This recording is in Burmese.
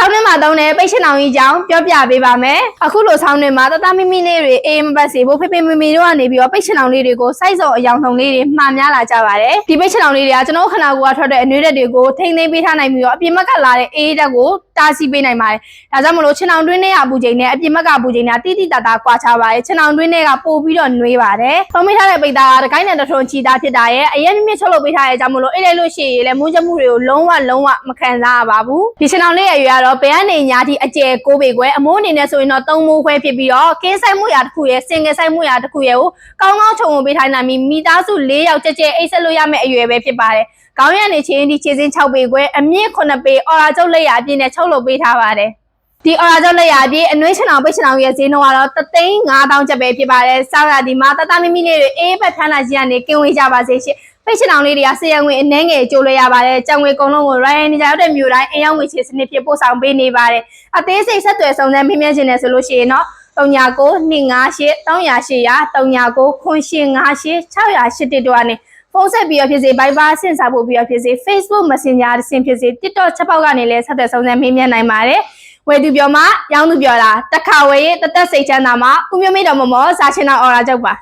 င်းထဲမှာတုံးတဲ့ပိတ်ရှင်အောင်ကြီးကြောင်းပြောပြပေးပါမယ်အခုလိုဆောင်းထဲမှာတတမီမီလေးတွေအေးမပတ်စီဖို့ဖေဖေမီတို့ကနေပြီးတော့ပိတ်ရှင်အောင်လေးတွေကိုစိုက်စုံအယောင်ဆောင်လေးတွေမှားများလာကြပါတယ်ဒီပိတ်ရှင်အောင်လေးတွေကကျွန်တော်ခန္ဓာကိုယ်ကထွက်တဲ့အနှွေးဓာတ်တွေကိုထိန်းသိမ်းပေးထားနိုင်ပြီးတော့အပြင်ဘက်ကလာတဲ့အေးဓာတ်ကိုတားဆီးပေးနိုင်ပါတယ်ဒါကြောင့်မလို့ချင်းအောင်တွင်းထဲကပူချိန်နဲ့အပြင်ဘက်ကပူချိန်ကတိတိတတာကွာခြားပါတယ်ချင်းအောင်တွင်းထဲကပို့ပြီးတော့နှွေးပါတယ်သုံးပေးထားတဲ့ပိတ်သားကတကိုင်းနဲ့တထုံချီသားဖြစ်တာရဲ့အရင်မြင့်ချုပ်လုပ်ပေးထားတဲ့ကြောင့်မလို့အေးလိုက်လို့ရှိရင်လည်းမူးချမှုတွေကိုလုံးဝမခံစားရပါဘူးဒီချင်းအောင်လေးရဲ့ရွယ်ကတော့ဘယ်ကနေညာထိအကျယ်6ပေခွဲအမိုးအနေနဲ့ဆိုရင်တော့3မိုးခွဲဖြစ်ပြီးတော့ကင်းဆိုင်မှုရာတစ်ခုရဲ့စင်ငယ်ဆိုင်မှုရာတစ်ခုရဲ့ကိုကောင်းခြုံဝင်ပေးထားနိုင်ပြီးမိသားစု4ယောက်ကြဲအိတ်ဆက်လို့ရမယ့်အရွယ်ပဲဖြစ်ပါတယ်ခေါင်းရနေချင်းဒီခြေစင်း6ပေခွဲအမြင့်9ပေအော်ရာကျုပ်လက်ရအပြည့်နဲ့ချုပ်လုပ်ပေးထားပါတယ်ဒီအော်ရာကျုပ်လက်ရအပြည့်အနှွေးချင်အောင်ပိတ်ချင်အောင်ရဲ့ဈေးနှုန်းကတော့3,500,000ကျပ်ပဲဖြစ်ပါတယ်စောက်ရဒီမှာတတမီမီလေးတွေအေးဘက်ထမ်းလာကြီးကနေကင်းဝေးကြပါစေရှင်ပိတ်ချင်အောင်လေးတွေကဆေးရုံငွေအနှဲငယ်ကျိုးလဲရပါတယ်ကြံငွေကုန်လုံးကို Ryan နေကြတဲ့မြို့တိုင်းအယောင်ငွေချေစနစ်ဖြစ်ပို့ဆောင်ပေးနေပါတယ်အသေးစိတ်ဆက်သွယ်ဆောင်တဲ့မင်းမြတ်ရှင်နဲ့ဆိုလို့ရှိရင်တော့399258 398 တို့ကနေဖုန်းဆက်ပြီးတော့ဖြစ်စေ Viber ဆင့်စာပို့ပြီးတော့ဖြစ်စေ Facebook Messenger ဆင့်ဖြစ်စေ TikTok ချက်ပေါက်ကနေလည်းဆက်သွယ်ဆောင်တဲ့မင်းမြတ်နိုင်ပါတယ်ဝယ်သူပြောမှရောင်းသူပြောတာတစ်ခါဝယ်ရင်တသက်စိတ်ချမ်းသာမှာဦးမျိုးမေတော်မမောစားချင်တာအော်ရာကြောက်ပါ